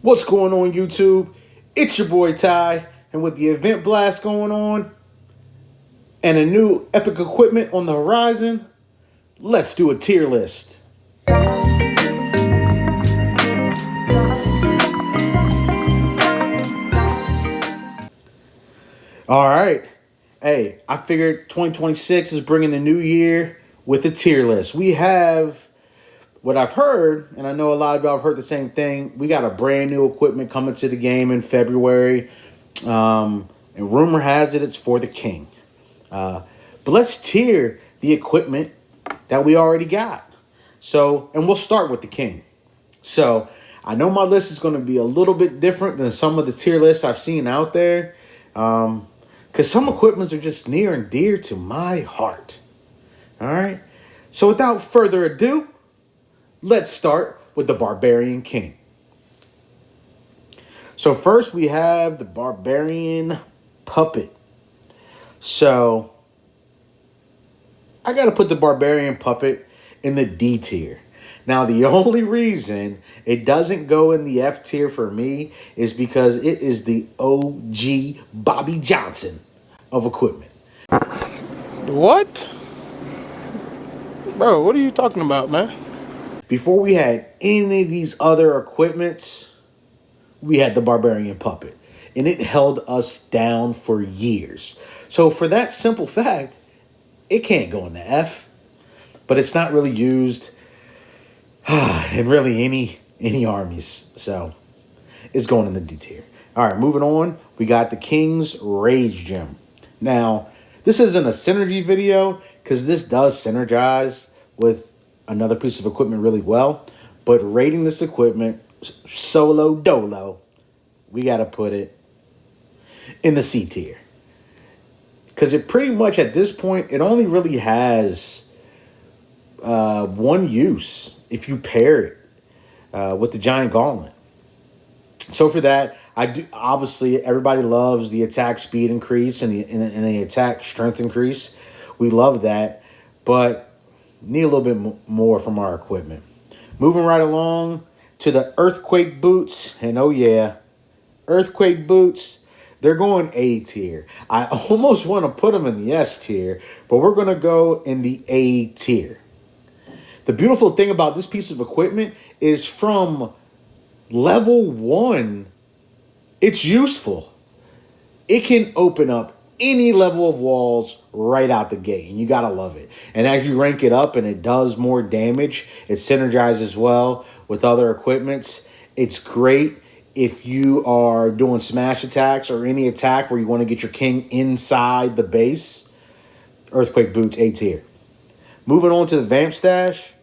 What's going on, YouTube? It's your boy Ty, and with the event blast going on and a new epic equipment on the horizon, let's do a tier list. All right. Hey, I figured 2026 is bringing the new year with a tier list. We have what I've heard, and I know a lot of y'all have heard the same thing. We got a brand new equipment coming to the game in February. And rumor has it it's for the king. But let's tier the equipment that we already got. And we'll start with the king. So, I know my list is going to be a little bit different than some of the tier lists I've seen out there. Because some equipments are just near and dear to my heart. All right. So, without further ado, let's start with the Barbarian King. So, first we have the Barbarian Puppet. So, I got to put the Barbarian Puppet in the D tier. Now, the only reason it doesn't go in the F tier for me is because it is the OG Bobby Johnson of equipment. What? Bro, what are you talking about, man? Before we had any of these other equipments, we had the Barbarian Puppet. And it held us down for years. So for that simple fact, it can't go in the F. But it's not really used in really any armies. So it's going in the D tier. All right, moving on. We got the King's Rage Gem. Now, this isn't a synergy video because this does synergize with another piece of equipment really well. But rating this equipment solo dolo, we got to put it in the C tier. Because it pretty much at this point, it only really has one use if you pair it with the Giant Gauntlet. So for that, I do obviously everybody loves the attack speed increase and the attack strength increase. We love that, but need a little bit more from our equipment. Moving right along to the Earthquake Boots, and oh yeah, Earthquake Boots. They're going A tier. I almost want to put them in the S tier, but we're going to go in the A tier. The beautiful thing about this piece of equipment is from level 1, it's useful. It can open up any level of walls right out the gate, and you got to love it. And as you rank it up and it does more damage, it synergizes well with other equipments. It's great if you are doing smash attacks or any attack where you want to get your king inside the base. Earthquake Boots, A tier. Moving on to the Vamp Stash.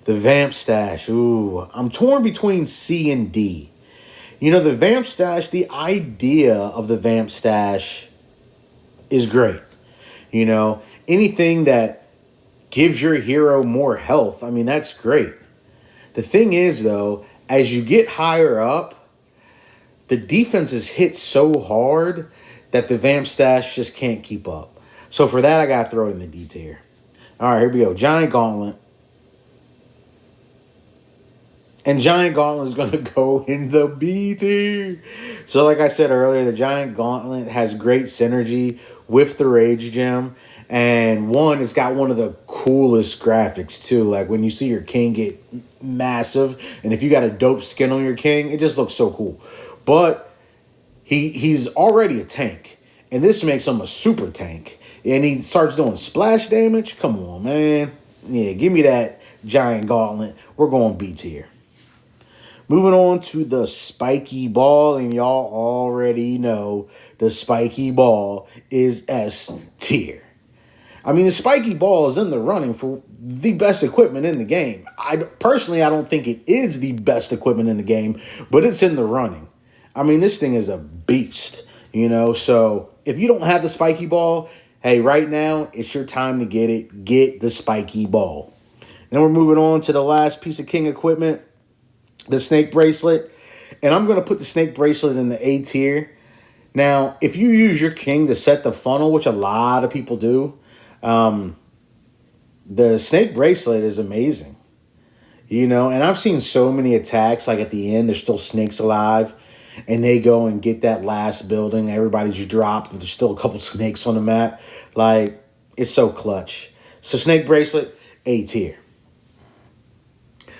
The Vamp Stash. Ooh, I'm torn between C and D. You know, the Vamp Stash, the idea of the Vamp Stash is great. You know, anything that gives your hero more health, I mean, that's great. The thing is, though, as you get higher up, the defense is hit so hard that the Vamp Stash just can't keep up. So for that, I got to throw it in the D tier. All right, here we go. Giant Gauntlet. And Giant Gauntlet is going to go in the B tier. So like I said earlier, the Giant Gauntlet has great synergy with the Rage Gem. And one, it's got one of the coolest graphics too. Like when you see your king get massive, and if you got a dope skin on your king, it just looks so cool. But he's already a tank, and this makes him a super tank. And he starts doing splash damage. Come on, man. Yeah, give me that Giant Gauntlet. We're going B tier. Moving on to the Spiky Ball, and y'all already know the Spiky Ball is S tier. I mean, the Spiky Ball is in the running for the best equipment in the game. I don't think it is the best equipment in the game, but it's in the running. I mean, this thing is a beast, you know? So if you don't have the Spiky Ball, hey, right now, it's your time to get it. Get the Spiky Ball. Then we're moving on to the last piece of King equipment, the Snake Bracelet. And I'm going to put the Snake Bracelet in the A tier. Now, if you use your king to set the funnel, which a lot of people do, the Snake Bracelet is amazing. And I've seen so many attacks, like at the end, there's still snakes alive, and they go and get that last building. Everybody's dropped, but there's still a couple snakes on the map. Like, it's so clutch. So, Snake Bracelet, A tier.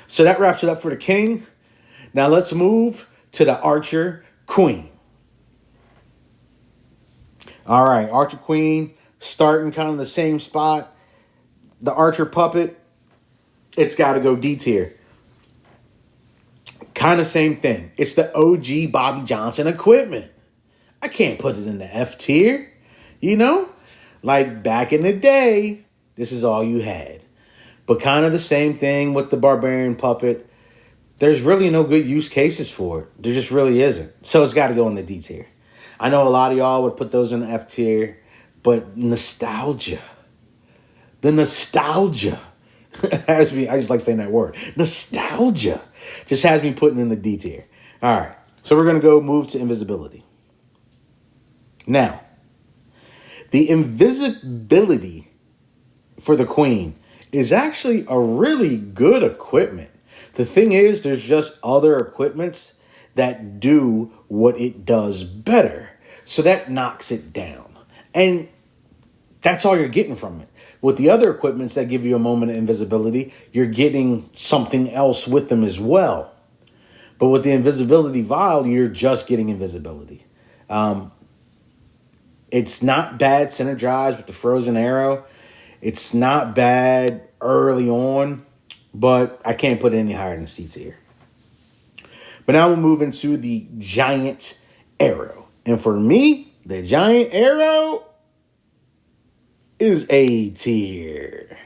So, that wraps it up for the King. Now, let's move to the Archer Queen. All right, Archer Queen, starting kind of the same spot. The Archer Puppet, it's got to go D tier. Kind of same thing. It's the OG Bobby Johnson equipment. I can't put it in the F tier. Like back in the day, this is all you had. But kind of the same thing with the Barbarian Puppet. There's really no good use cases for it. There just really isn't. So it's got to go in the D tier. I know a lot of y'all would put those in the F tier, but nostalgia. The nostalgia has me, I just like saying that word. Nostalgia just has me putting in the D tier. All right. So we're going to go move to invisibility. Now, the invisibility for the Queen is actually a really good equipment. The thing is, there's just other equipments that do what it does better. So that knocks it down. And that's all you're getting from it. With the other equipments that give you a moment of invisibility, you're getting something else with them as well. But with the invisibility vial, you're just getting invisibility. It's not bad synergized with the frozen arrow. It's not bad early on, but I can't put it any higher than C tier. But now we'll move into the giant arrow. And for me, the giant arrow is A tier.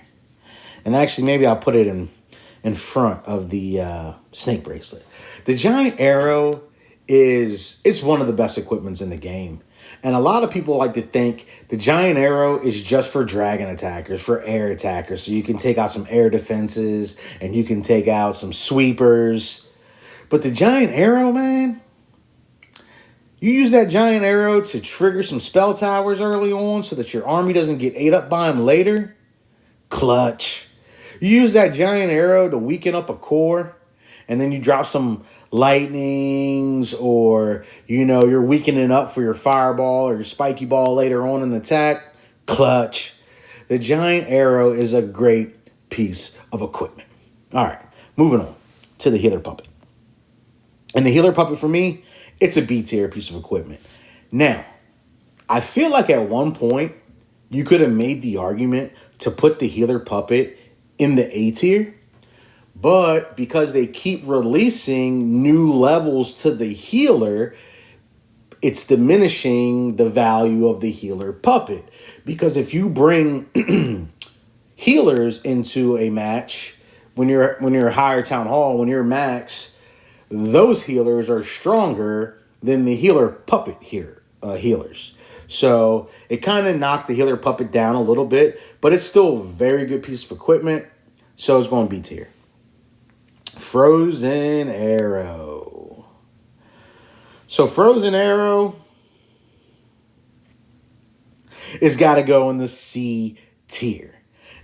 And actually, maybe I'll put it in front of the snake bracelet. The giant arrow it's one of the best equipments in the game. And a lot of people like to think the giant arrow is just for dragon attackers, for air attackers. So you can take out some air defenses and you can take out some sweepers. But the giant arrow, man, you use that giant arrow to trigger some spell towers early on so that your army doesn't get ate up by them later. Clutch. You use that giant arrow to weaken up a core, and then you drop some lightnings, or you're weakening up for your fireball or your spiky ball later on in the attack. Clutch. The giant arrow is a great piece of equipment. All right, moving on to the healer puppet. And the healer puppet, for me, it's a B tier piece of equipment. Now, I feel like at one point you could have made the argument to put the healer puppet in the A tier, but because they keep releasing new levels to the healer, it's diminishing the value of the healer puppet. Because if you bring healers into a match, when you're higher town hall, when you're max, those healers are stronger than the healer puppet healers. So it kind of knocked the healer puppet down a little bit, but it's still a very good piece of equipment. So it's going B tier. Frozen Arrow. So Frozen Arrow it's got to go in the C tier.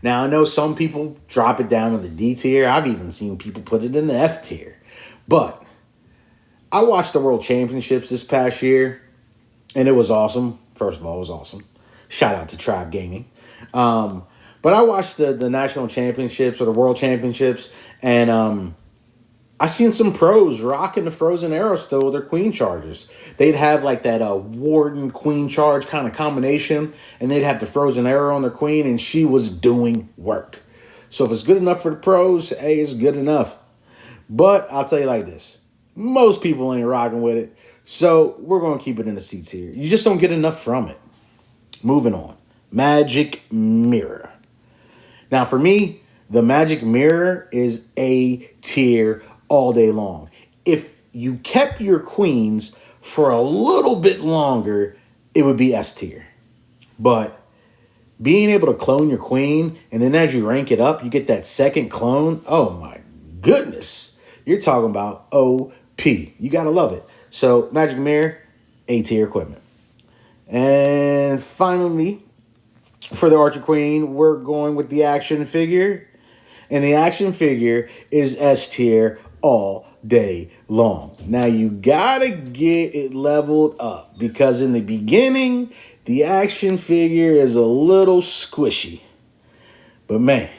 Now, I know some people drop it down to the D tier. I've even seen people put it in the F tier. But I watched the World Championships this past year, and it was awesome. First of all, it was awesome. Shout out to Tribe Gaming. But I watched the National Championships or the World Championships, and I seen some pros rocking the Frozen Arrow still with their Queen Chargers. They'd have like that Warden Queen Charge kind of combination, and they'd have the Frozen Arrow on their Queen, and she was doing work. So if it's good enough for the pros, hey, it's good enough. But I'll tell you like this. Most people ain't rocking with it, so we're going to keep it in the C tier. You just don't get enough from it. Moving on. Magic Mirror. Now for me, the Magic Mirror is A tier all day long. If you kept your queens for a little bit longer, it would be S tier. But being able to clone your queen, and then as you rank it up, you get that second clone. Oh my goodness. You're talking about OP. You got to love it. So Magic Mirror, A tier equipment. And finally, for the Archer Queen, we're going with the action figure. And the action figure is S tier all day long. Now you gotta get it leveled up because in the beginning, the action figure is a little squishy. But man,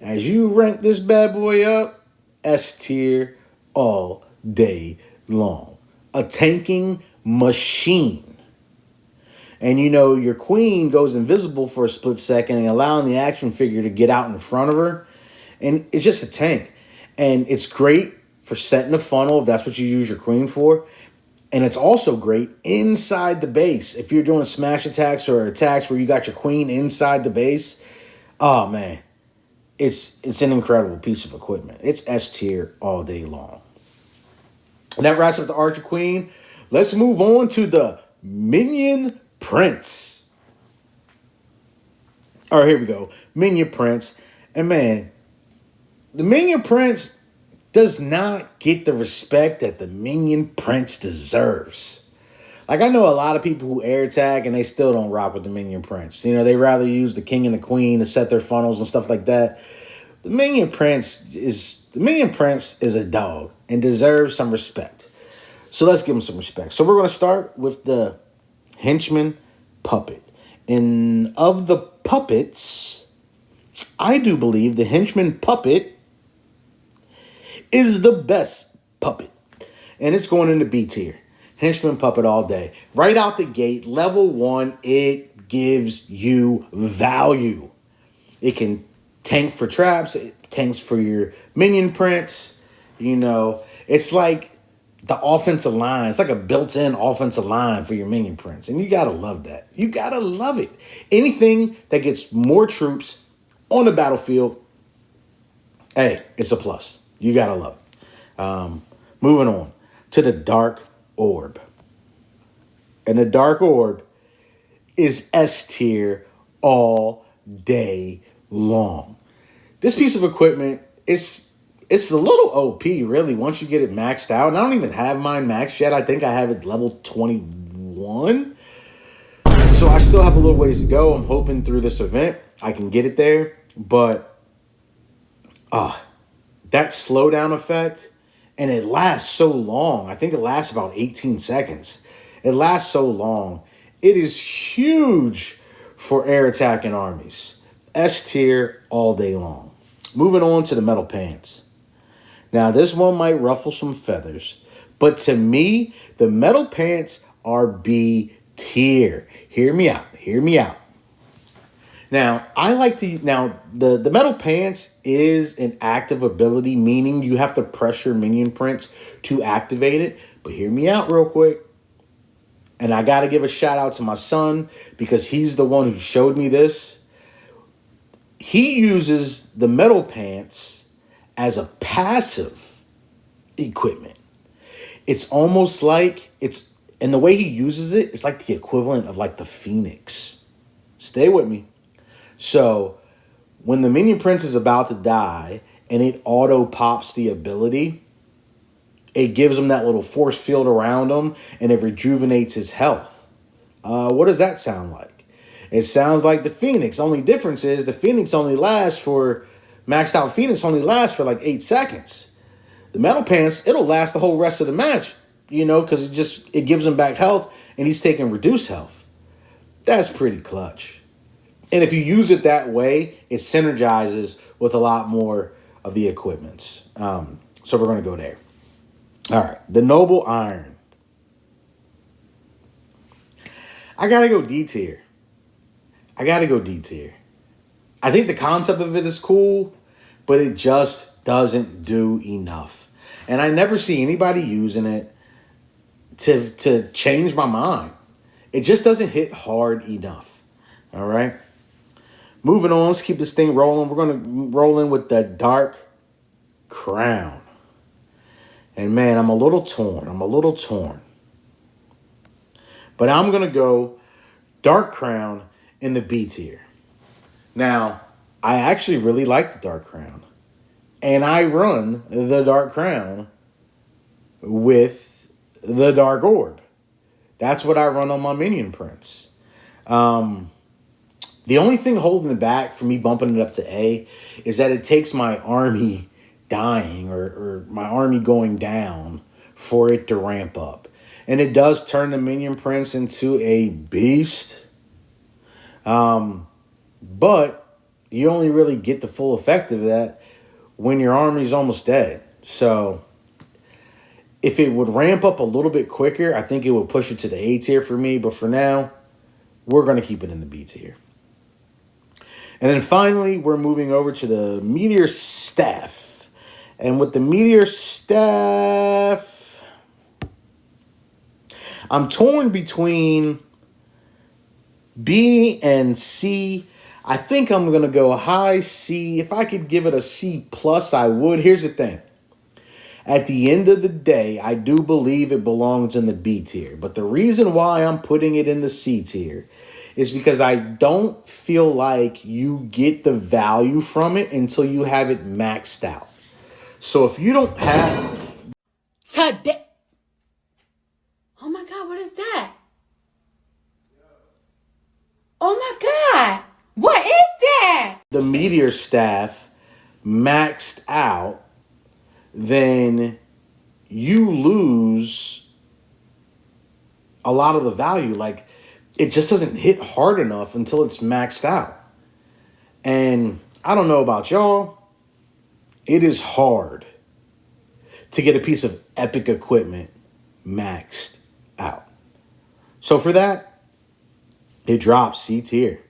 as you rank this bad boy up, S tier all day long. A tanking machine. And you know, your queen goes invisible for a split second and allowing the action figure to get out in front of her. And it's just a tank. And it's great for setting a funnel if that's what you use your queen for. And it's also great inside the base. If you're doing smash attacks or attacks where you got your queen inside the base, oh man, it's an incredible piece of equipment. It's S tier all day long. And that wraps up the Archer Queen. Let's move on to the Minion Prince. All right, here we go. Minion Prince. And man, the Minion Prince does not get the respect that the Minion Prince deserves. Like, I know a lot of people who air tag and they still don't rock with the Minion Prince. You know, they rather use the King and the Queen to set their funnels and stuff like that. The Minion Prince is a dog and deserves some respect. So let's give him some respect. So we're going to start with the Henchman Puppet. And of the puppets, I do believe the Henchman Puppet is the best puppet. And it's going into B tier. Henchman Puppet all day. Right out the gate, level 1, it gives you value. It can tank for traps. It tanks for your minion prints. You know, it's like the offensive line. It's like a built-in offensive line for your minion prints. And you got to love that. You got to love it. Anything that gets more troops on the battlefield, hey, it's a plus. You got to love it. Moving on to the Dark Orb. And the Dark Orb is S tier all day long. This piece of equipment it's a little OP, really, once you get it maxed out. And I don't even have mine maxed yet. I think I have it level 21. So I still have a little ways to go. I'm hoping through this event I can get it there. But that slowdown effect, and it lasts so long. I think it lasts about 18 seconds. It lasts so long. It is huge for air attacking armies. S tier all day long. Moving on to the Metal Pants. Now, this one might ruffle some feathers, but to me, the Metal Pants are B tier. Hear me out. Hear me out. Now, the Metal Pants is an active ability, meaning you have to pressure minion prints to activate it. But hear me out real quick. And I got to give a shout out to my son because he's the one who showed me this. He uses the Metal Pants as a passive equipment. It's almost like and the way he uses it, it's like the equivalent of like the Phoenix. Stay with me. So when the Minion Prince is about to die and it auto pops the ability, it gives him that little force field around him and it rejuvenates his health. What does that sound like? It sounds like the Phoenix. Only difference is the Phoenix only lasts for, maxed out Phoenix only lasts for like 8 seconds. The Metal Pants, it'll last the whole rest of the match, you know, because it gives him back health and he's taking reduced health. That's pretty clutch. And if you use it that way, it synergizes with a lot more of the equipments. So we're going to go there. All right, the Noble Iron. I got to go D tier. I think the concept of it is cool, but it just doesn't do enough. And I never see anybody using it to change my mind. It just doesn't hit hard enough. All right. Moving on, let's keep this thing rolling. We're going to roll in with the Dark Crown. And man, I'm a little torn. But I'm going to go Dark Crown in the B tier. Now, I actually really like the Dark Crown. And I run the Dark Crown with the Dark Orb. That's what I run on my minion prints. The only thing holding it back for me bumping it up to A is that it takes my army dying or my army going down for it to ramp up. And it does turn the Minion Prince into a beast. But you only really get the full effect of that when your army's almost dead. So if it would ramp up a little bit quicker, I think it would push it to the A tier for me. But for now, we're going to keep it in the B tier. And then finally, we're moving over to the Meteor Staff. And with the Meteor Staff, I'm torn between B and C. I think I'm going to go high C. If I could give it a C plus, I would. Here's the thing. At the end of the day, I do believe it belongs in the B tier. But the reason why I'm putting it in the C tier is because I don't feel like you get the value from it until you have it maxed out. So if you don't have... Today. Oh my God, what is that? Oh my God, what is that? The Meteor Staff maxed out, then you lose a lot of the value. Like, it just doesn't hit hard enough until it's maxed out. And I don't know about y'all, it is hard to get a piece of epic equipment maxed out. So for that, it drops C tier.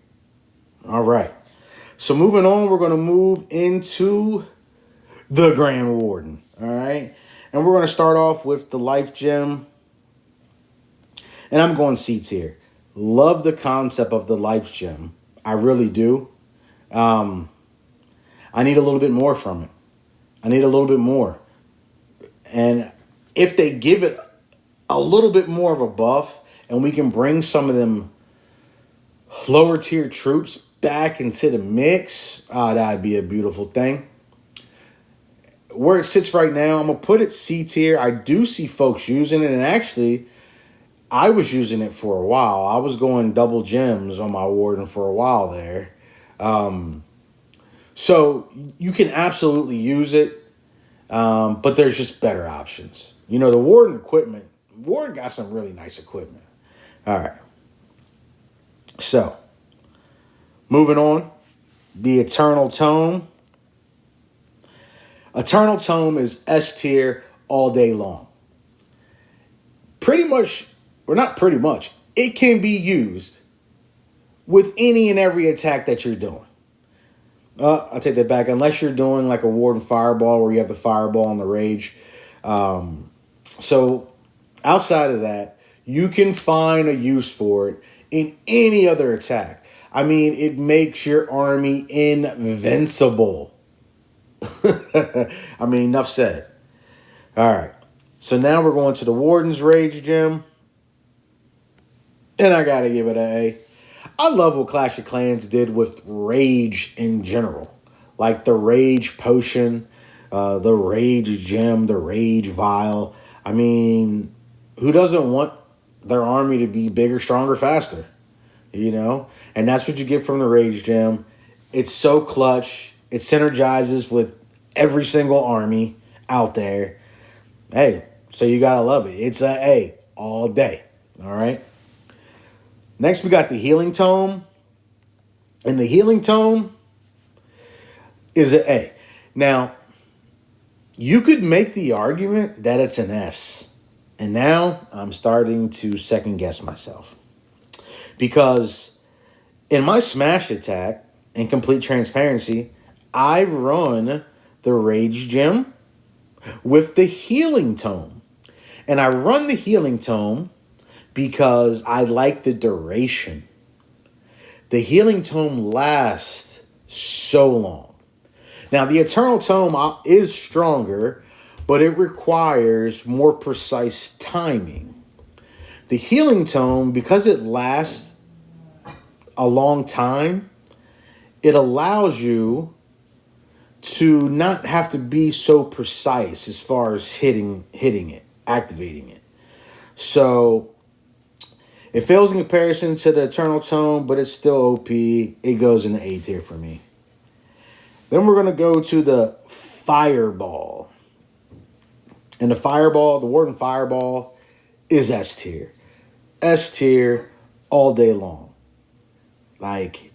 All right. So moving on, we're going to move into the Grand Warden. All right. And we're going to start off with the Life Gem. And I'm going C tier. Love the concept of the Life Gem. I really do. I need a little bit more from it. I need a little bit more. And if they give it a little bit more of a buff and we can bring some of them lower tier troops back into the mix, that'd be a beautiful thing. Where it sits right now, I'm going to put it C tier. I do see folks using it, and actually, I was using it for a while. I was going double gems on my Warden for a while there. So you can absolutely use it, but there's just better options. You know, the Warden equipment, Warden got some really nice equipment. All right. So, moving on, the Eternal Tome. Eternal Tome is S tier all day long. Pretty much, or not pretty much, it can be used with any and every attack that you're doing. I'll take that back. Unless you're doing like a Warden Fireball where you have the Fireball and the Rage. So outside of that, you can find a use for it in any other attack. I mean, it makes your army invincible. I mean, enough said. All right. So now we're going to the Warden's Rage Gem. And I got to give it an A. I love what Clash of Clans did with Rage in general. Like the Rage Potion, the Rage Gem, the Rage Vial. I mean, who doesn't want their army to be bigger, stronger, faster? You know? And that's what you get from the Rage Gem. It's so clutch. It synergizes with every single army out there. Hey, so you got to love it. It's a A all day. All right? Next, we got the Healing Tome. And the Healing Tome is an A. Now, you could make the argument that it's an S. And now I'm starting to second guess myself. Because in my Smash attack, in complete transparency, I run the Rage Gem with the Healing Tome. And I run the Healing Tome because I like the duration. The Healing Tome lasts so long. Now, the Eternal Tome is stronger, but it requires more precise timing. The Healing Tome, because it lasts a long time, it allows you to not have to be so precise as far as hitting it, activating it. So It fails in comparison to the Eternal Tome, but it's still OP. It goes in the A tier for me. Then we're going to go to the Fireball. And the Fireball, the Warden Fireball, is S tier. S tier all day long. Like,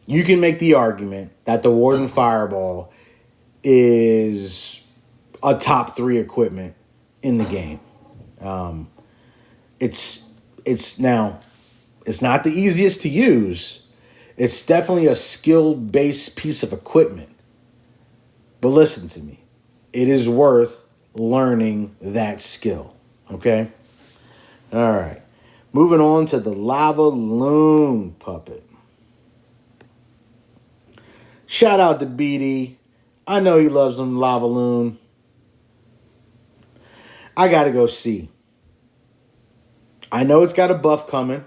you can make the argument that the Warden Fireball is a top 3 equipment in the game. It's now, it's not the easiest to use. It's definitely a skill-based piece of equipment. But listen to me. It is worth learning that skill. Okay? All right. Moving on to the Lava Loon puppet. Shout out to BD. I know he loves them Lava Loon. I got to go C. I know it's got a buff coming.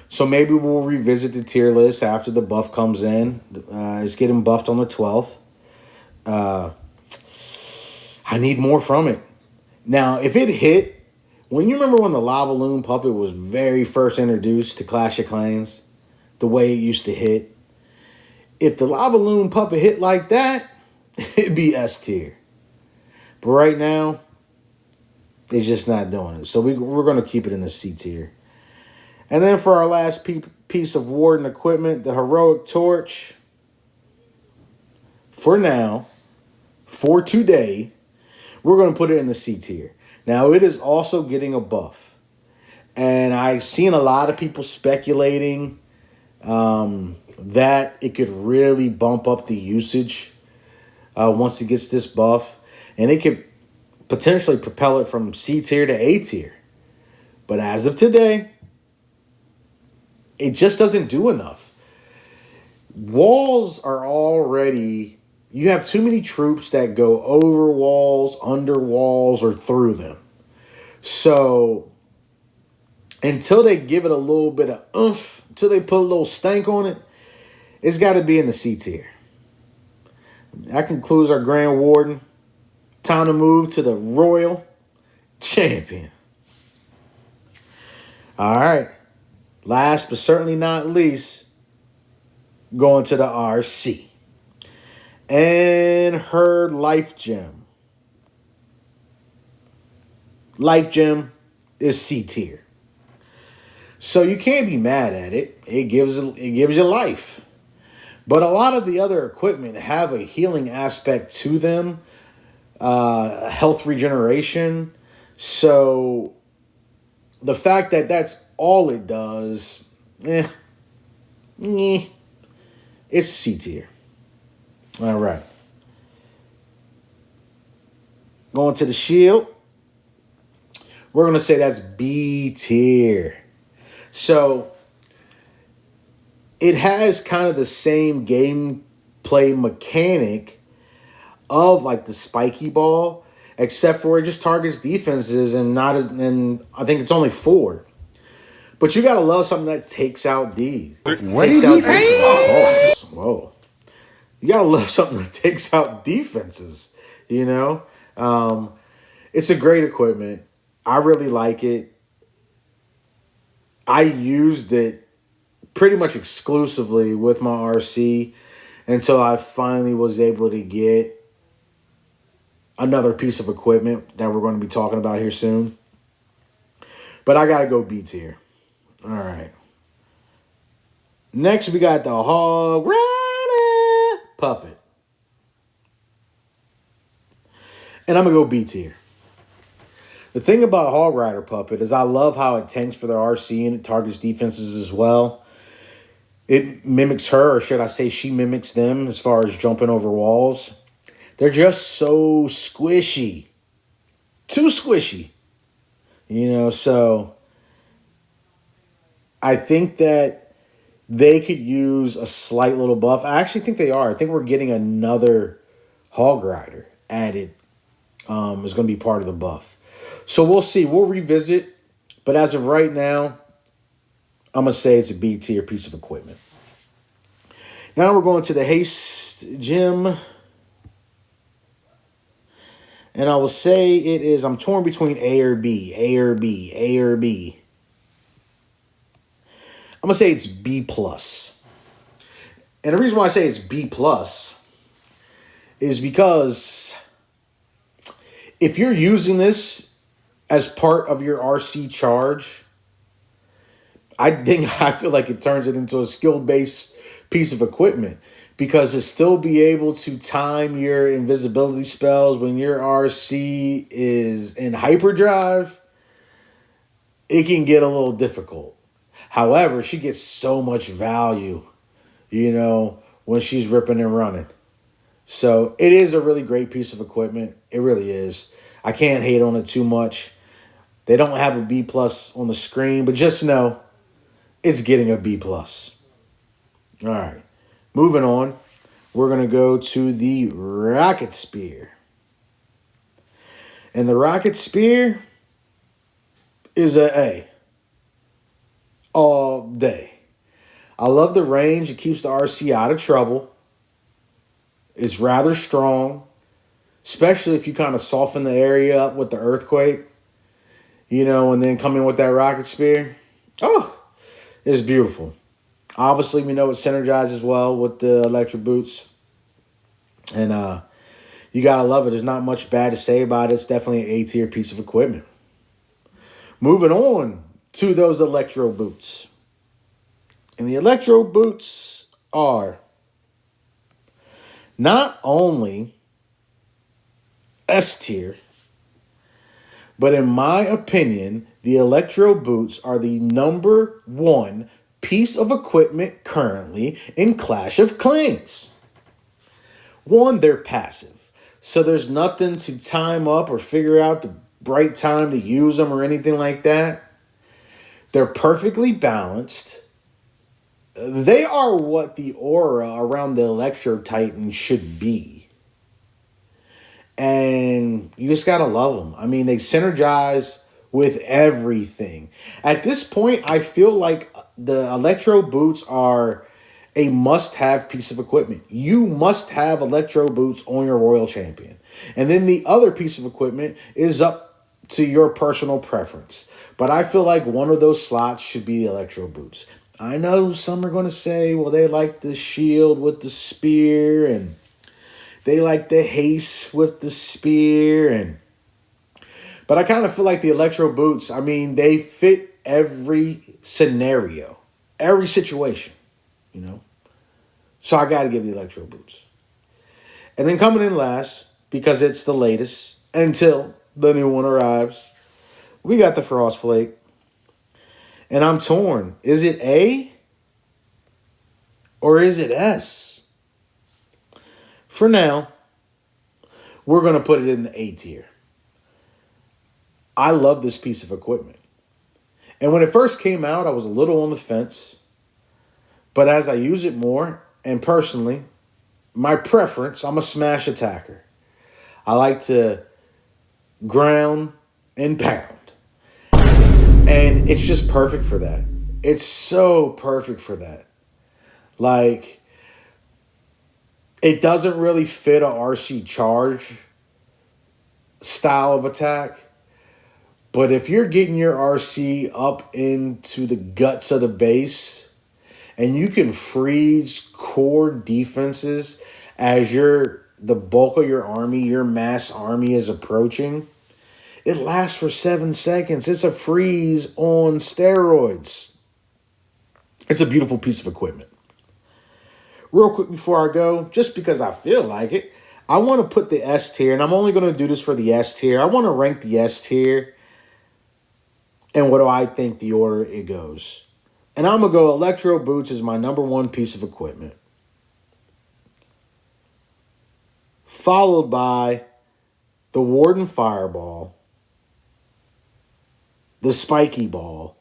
So maybe we'll revisit the tier list after the buff comes in. It's getting buffed on the 12th. I need more from it. Now, if it hit, when you remember when the Lava Loon puppet was very first introduced to Clash of Clans, the way it used to hit, if the Lava Loon puppet hit like that, it'd be S tier. But right now, it's just not doing it. So we're going to keep it in the C tier. And then for our last piece of Warden equipment, the Heroic Torch. For now, for today, we're going to put it in the C tier. Now, it is also getting a buff. And I've seen a lot of people speculating that it could really bump up the usage once it gets this buff. And it could potentially propel it from C tier to A tier. But as of today, it just doesn't do enough. Walls are already... You have too many troops that go over walls, under walls, or through them. So, until they give it a little bit of oomph, until they put a little stank on it, it's got to be in the C tier. That concludes our Grand Warden. Time to move to the Royal Champion. All right. Last but certainly not least, going to the RC. And her Life Gem. Life Gem is C tier. So you can't be mad at it. It gives you life. But a lot of the other equipment have a healing aspect to them. Health regeneration. So the fact that that's all it does, it's C tier. All right. Going to the shield. We're going to say that's B tier. So it has kind of the same gameplay mechanic of like the spiky ball, except for it just targets defenses and not as, and I think it's only 4. But you gotta love something that takes out D's. What did he say? Whoa. You gotta love something that takes out defenses, you know? It's a great equipment. I really like it. I used it pretty much exclusively with my RC until I finally was able to get another piece of equipment that we're going to be talking about here soon. But I got to go B tier. All right. Next, we got the Hog Rider puppet. And I'm going to go B tier. The thing about Hog Rider puppet is I love how it tanks for their RC and it targets defenses as well. It mimics her, or should I say she mimics them as far as jumping over walls. They're just so squishy. Too squishy. You know, so I think that they could use a slight little buff. I actually think they are. I think we're getting another Hog Rider added. Is going to be part of the buff. So we'll see. We'll revisit. But as of right now, I'm going to say it's a B tier piece of equipment. Now we're going to the Haste Gem. And I will say it is, I'm torn between A or B, A or B, A or B. I'm gonna say it's B plus. And the reason why I say it's B plus is because if you're using this as part of your RC charge, I feel like it turns it into a skill-based piece of equipment, because to still be able to time your invisibility spells when your RC is in hyperdrive, it can get a little difficult. However, she gets so much value, when she's ripping and running. So it is a really great piece of equipment. It really is. I can't hate on it too much. They don't have a B plus on the screen, but just know it's getting a B plus. All right. Moving on, we're going to go to the Rocket Spear. And the Rocket Spear is an A. All day. I love the range. It keeps the RC out of trouble. It's rather strong, especially if you kind of soften the area up with the earthquake, and then come in with that Rocket Spear. Oh, it's beautiful. Obviously, we know it synergizes well with the Electro Boots. And you got to love it. There's not much bad to say about it. It's definitely an A-tier piece of equipment. Moving on to those Electro Boots. And the Electro Boots are not only S-tier, but in my opinion, the Electro Boots are the number one piece of equipment currently in Clash of Clans. One, they're passive, so there's nothing to time up or figure out the right time to use them or anything like that. They're perfectly balanced. They are what the aura around the Electro Titan should be. And you just gotta love them. I mean, they synergize with everything. At this point, I feel like the Electro Boots are a must-have piece of equipment. You must have Electro Boots on your Royal Champion. And then the other piece of equipment is up to your personal preference. But I feel like one of those slots should be the Electro Boots. I know some are going to say, well, they like the shield with the spear, and they like the haste with the spear, but I kind of feel like the Electro Boots, I mean, they fit every scenario, every situation, So I got to give the Electro Boots. And then coming in last, because it's the latest, until the new one arrives, we got the Frost Flake. And I'm torn. Is it A or is it S? For now, we're going to put it in the A tier. I love this piece of equipment. And when it first came out, I was a little on the fence. But as I use it more, and personally, my preference, I'm a smash attacker. I like to ground and pound. And it's just perfect for that. It's so perfect for that. Like, it doesn't really fit a RC charge style of attack. But if you're getting your RC up into the guts of the base and you can freeze core defenses as the bulk of your army, your mass army is approaching, it lasts for 7 seconds. It's a freeze on steroids. It's a beautiful piece of equipment. Real quick before I go, just because I feel like it, I want to put the S tier, and I'm only going to do this for the S tier. I want to rank the S tier and what do I think the order it goes. And I'm going to go Electro Boots is my number one piece of equipment. Followed by the Warden Fireball, the Spiky Ball,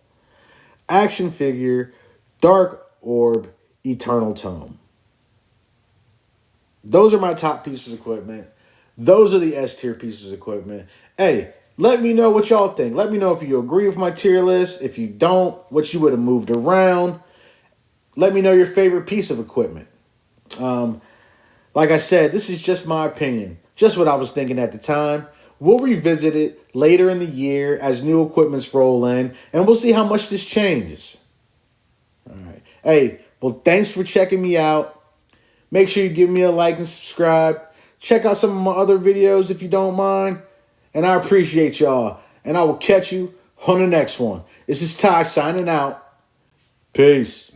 Action Figure, Dark Orb, Eternal Tome. Those are my top pieces of equipment. Those are the S tier pieces of equipment. Hey, let me know what y'all think. Let me know if you agree with my tier list. If you don't, what you would have moved around. Let me know your favorite piece of equipment. Like I said, this is just my opinion. Just what I was thinking at the time. We'll revisit it later in the year as new equipments roll in, and we'll see how much this changes. All right. Hey, well, thanks for checking me out. Make sure you give me a like and subscribe. Check out some of my other videos if you don't mind. And I appreciate y'all. And I will catch you on the next one. This is Ty signing out. Peace.